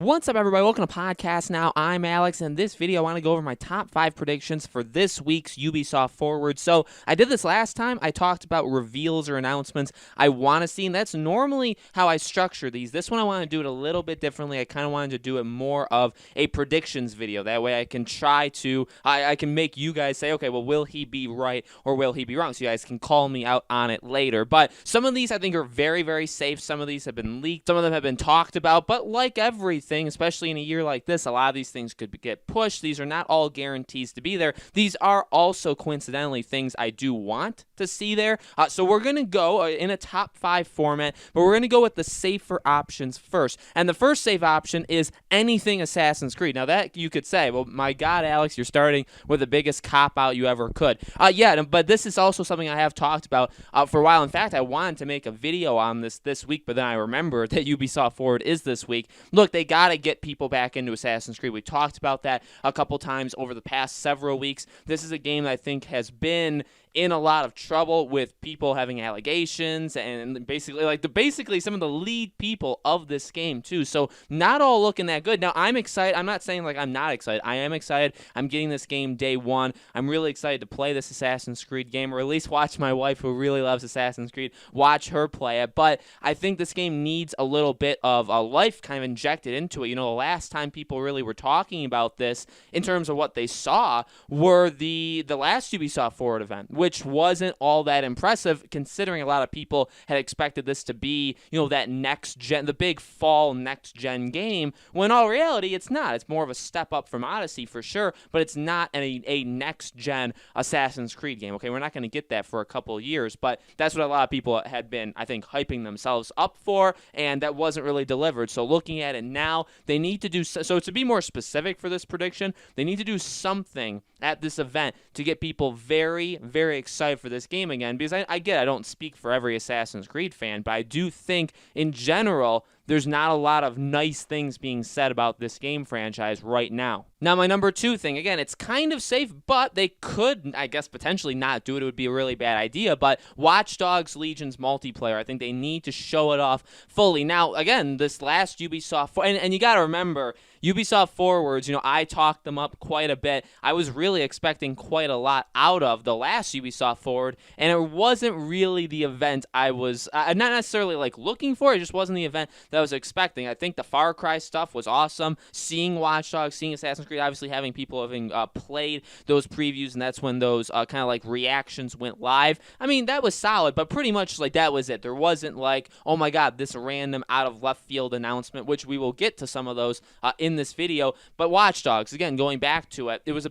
What's up, everybody? Welcome to Podcast Now. I'm Alex, and in this video, I want to go over my top 5 predictions for this week's Ubisoft Forward. So, I did this last time. I talked about reveals or announcements I want to see, and that's normally how I structure these. This one, I want to do it a little bit differently. I kind of wanted to do it more of a predictions video. That way, I can try to, I can make you guys say, okay, well, will he be right or will he be wrong? So, you guys can call me out on it later. But some of these, I think, are very, very safe. Some of these have been leaked. Some of them have been talked about. But like everything, especially in a year like this, a lot of these things could get pushed. These are not all guarantees to be there. These are also coincidentally things I do want to see there. So we're going to go in a top 5 format, but we're going to go with the safer options first. And the first safe option is anything Assassin's Creed. Now that you could say, well, my God, Alex, you're starting with the biggest cop-out you ever could. Yeah, but this is also something I have talked about for a while. In fact, I wanted to make a video on this week, but then I remembered that Ubisoft Forward is this week. Look, they got to get people back into Assassin's Creed. We talked about that a couple times over the past several weeks. This is a game that I think has been in a lot of trouble with people having allegations and basically some of the lead people of this game too. So not all looking that good. Now I'm excited. I'm not saying like I'm not excited. I am excited. I'm getting this game day one. I'm really excited to play this Assassin's Creed game, or at least watch my wife, who really loves Assassin's Creed, watch her play it. But I think this game needs a little bit of a life kind of injected into it. You know, the last time people really were talking about this in terms of what they saw were the last Ubisoft Forward event, which wasn't all that impressive, considering a lot of people had expected this to be, you know, that next gen, the big fall next gen game, when in all reality it's not. It's more of a step up from Odyssey for sure, but it's not a next gen Assassin's Creed game. Okay, we're not going to get that for a couple of years, but that's what a lot of people had been, I think, hyping themselves up for, and that wasn't really delivered. So looking at it now, they need to do so to be more specific for this prediction, they need to do something at this event to get people very, very excited for this game again, because I don't speak for every Assassin's Creed fan, but I do think in general there's not a lot of nice things being said about this game franchise right now. Now, my number 2 thing, again, it's kind of safe, but they could, I guess, potentially not do it. It would be a really bad idea, but Watch Dogs Legion's multiplayer, I think they need to show it off fully. Now, again, this last Ubisoft, and you got to remember, Ubisoft Forwards, you know, I talked them up quite a bit. I was really expecting quite a lot out of the last Ubisoft Forward, and it wasn't really the event I was, not necessarily like looking for, it just wasn't the event that I was expecting. I think the Far Cry stuff was awesome. Seeing Watch Dogs, seeing Assassin's Creed, obviously having people having played those previews, and that's when those kind of like reactions went live. I mean, that was solid, but pretty much like that was it. There wasn't like, oh my God, this random out of left field announcement, which we will get to some of those in this video. But Watch Dogs, again, going back to it, it's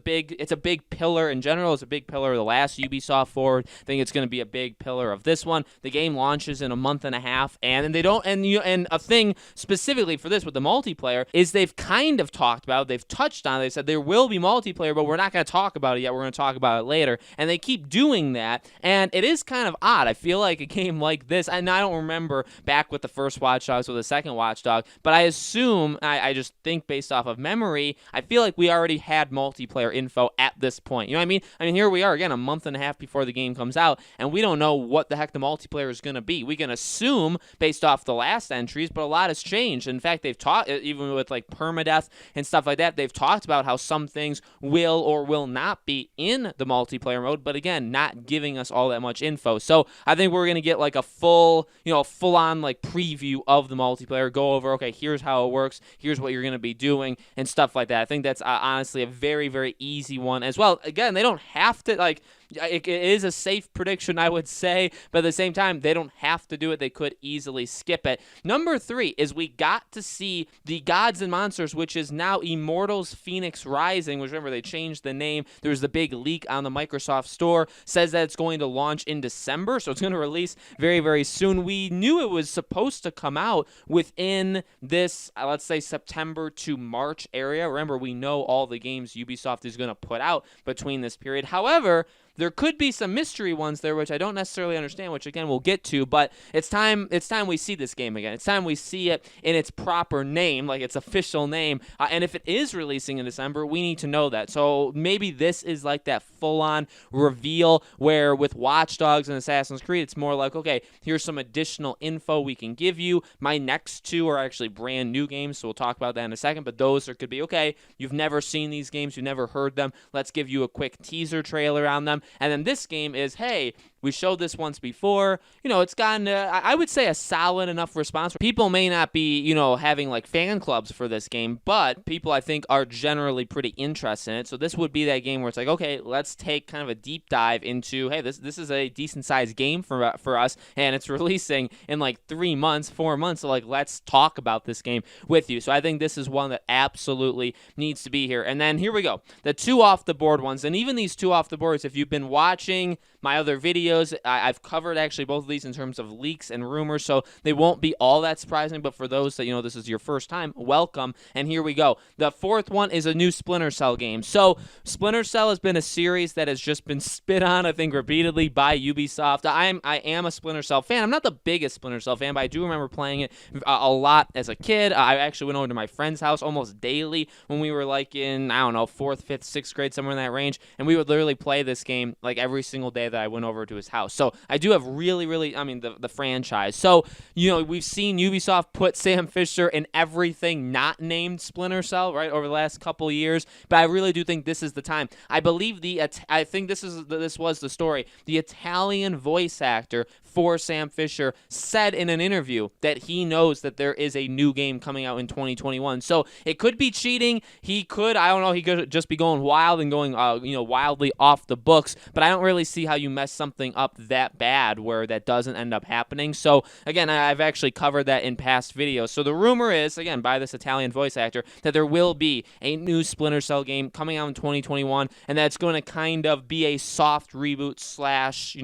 a big pillar in general. It's a big pillar of the last Ubisoft Forward. I think it's going to be a big pillar of this one. The game launches in a month and a half, and they don't, and a thing specifically for this with the multiplayer is they've kind of talked about, they've touched on it, they said there will be multiplayer, but we're not going to talk about it yet, we're going to talk about it later, and they keep doing that, and it is kind of odd. I feel like a game like this, and I don't remember back with the first Watch Dogs or the second Watch Dog, but I assume, I just think based off of memory, I feel like we already had multiplayer info at this point. You know what I mean? I mean, here we are again a month and a half before the game comes out, and we don't know what the heck the multiplayer is going to be. We can assume based off the last entries, but a lot has changed. In fact, they've talked, even with like permadeath and stuff like that, they've talked about how some things will or will not be in the multiplayer mode, but again, not giving us all that much info. So I think we're going to get like a full-on like preview of the multiplayer, go over, okay, here's how it works, here's what you're going to be doing, and stuff like that. I think that's honestly a very, very easy one as well. Again, they don't have to, like, it is a safe prediction, I would say, but at the same time, they don't have to do it. They could easily skip it. Number 3 is we got to see the Gods and Monsters, which is now Immortals Phoenix Rising, which, remember, they changed the name. There was the big leak on the Microsoft Store, says that it's going to launch in December, so it's going to release very, very soon. We knew it was supposed to come out within this, let's say, September to March area. Remember, we know all the games Ubisoft is going to put out between this period. However, there could be some mystery ones there, which I don't necessarily understand, which again we'll get to, but it's time we see this game again. It's time we see it in its proper name, like its official name, and if it is releasing in December, we need to know that. So maybe this is like that full-on reveal where with Watch Dogs and Assassin's Creed, it's more like, okay, here's some additional info we can give you. My next two are actually brand new games, so we'll talk about that in a second, but those could be, okay, you've never seen these games, you've never heard them, let's give you a quick teaser trailer on them. And then this game is, hey, we showed this once before. It's gotten, I would say, a solid enough response. People may not be, having like fan clubs for this game, but people I think are generally pretty interested in it. So this would be that game where it's like, okay, let's take kind of a deep dive into, hey, this is a decent sized game for us, and it's releasing in like 3 months, 4 months. So like, let's talk about this game with you. So I think this is one that absolutely needs to be here. And then here we go, the 2 off the board ones, and even these 2 off the boards, if you've been watching my other videos, I've covered actually both of these in terms of leaks and rumors, so they won't be all that surprising, but for those that, this is your first time, welcome, and here we go. The 4th one is a new Splinter Cell game. So Splinter Cell has been a series that has just been spit on, I think, repeatedly by Ubisoft. I am a Splinter Cell fan. I'm not the biggest Splinter Cell fan, but I do remember playing it a lot as a kid. I actually went over to my friend's house almost daily when we were like in, I don't know, 4th, 5th, 6th grade, somewhere in that range, and we would literally play this game like every single day that I went over to his house. So I do have really, the franchise. So, we've seen Ubisoft put Sam Fisher in everything not named Splinter Cell, right, over the last couple years, but I really do think this is the time. I believe I think this was the story. The Italian voice actor for Sam Fisher said in an interview that he knows that there is a new game coming out in 2021. So it could be cheating. He could, I don't know, he could just be going wild and going, wildly off the books, but I don't really see how you mess something up that bad where that doesn't end up happening. So again, I've actually covered that in past videos. So the rumor is, again, by this Italian voice actor, that there will be a new Splinter Cell game coming out in 2021, and that's going to kind of be a soft reboot slash,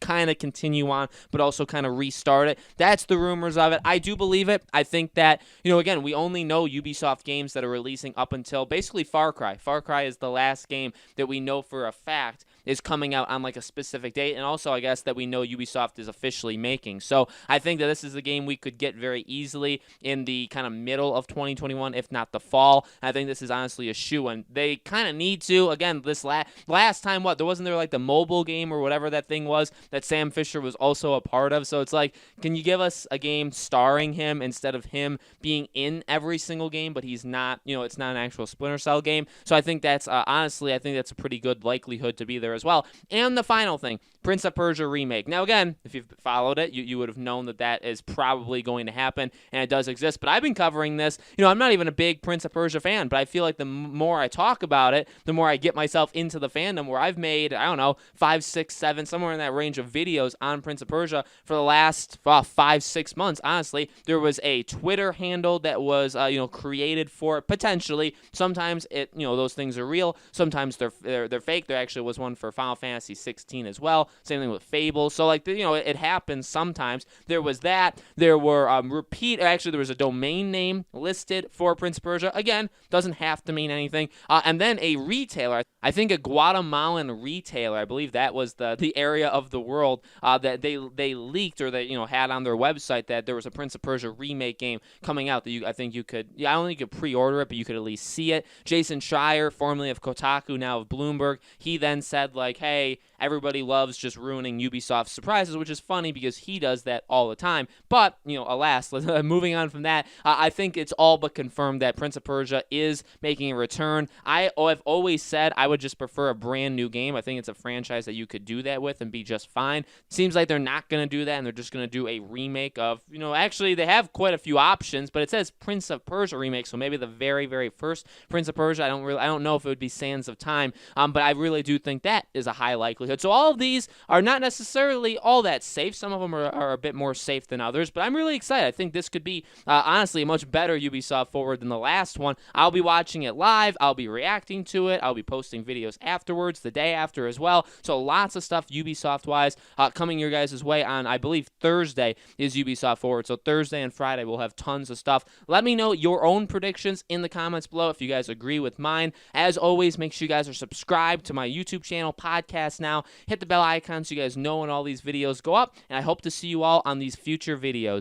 kind of continue on, but also kind of restart it. That's the rumors of it. I do believe it. I think that, again, we only know Ubisoft games that are releasing up until basically Far Cry. Far Cry is the last game that we know for a fact is coming out on like a specific date, and also I guess that we know Ubisoft is officially making. So I think that this is a game we could get very easily in the kind of middle of 2021, if not the fall. I think this is honestly a shoe-in. They kind of need to. Again, this last time, wasn't there like the mobile game or whatever that thing was that Sam Fisher was also a part of? So it's like, can you give us a game starring him instead of him being in every single game, but he's not, it's not an actual Splinter Cell game. So I think that's, honestly, I think that's a pretty good likelihood to be there as well. And the final thing, Prince of Persia Remake. Now, again, if you've followed it, you would have known that is probably going to happen, and it does exist. But I've been covering this. I'm not even a big Prince of Persia fan, but I feel like the more I talk about it, the more I get myself into the fandom, where I've made, I don't know, 5, 6, 7, somewhere in that range of videos on Prince of Persia for the last 5, 6 months. Honestly, there was a Twitter handle that was, created for it, potentially. Sometimes those things are real. Sometimes they're fake. There actually was one for Final Fantasy 16 as well. Same thing with Fable. So, it happens sometimes. There was that. There were actually, there was a domain name listed for Prince of Persia. Again, doesn't have to mean anything. And then a retailer, I think a Guatemalan retailer, I believe that was the area of the world that they leaked, or they, had on their website, that there was a Prince of Persia remake game coming out that I don't think you could pre-order it, but you could at least see it. Jason Schreier, formerly of Kotaku, now of Bloomberg, he then said, like, hey, everybody loves just ruining Ubisoft's surprises, which is funny because he does that all the time. But, alas, moving on from that, I think it's all but confirmed that Prince of Persia is making a return. I've always said I would just prefer a brand new game. I think it's a franchise that you could do that with and be just fine. Seems like they're not going to do that, and they're just going to do a remake of, actually they have quite a few options, but it says Prince of Persia remake, so maybe the very, very first Prince of Persia. I don't know if it would be Sands of Time, but I really do think that is a high likelihood likelihood. So all of these are not necessarily all that safe. Some of them are a bit more safe than others, but I'm really excited. I think this could be, honestly, a much better Ubisoft Forward than the last one. I'll be watching it live. I'll be reacting to it. I'll be posting videos afterwards, the day after as well. So lots of stuff Ubisoft-wise coming your guys' way on, I believe, Thursday is Ubisoft Forward. So Thursday and Friday we'll have tons of stuff. Let me know your own predictions in the comments below if you guys agree with mine. As always, make sure you guys are subscribed to my YouTube channel, Podcast Now. Hit the bell icon so you guys know when all these videos go up, and I hope to see you all on these future videos.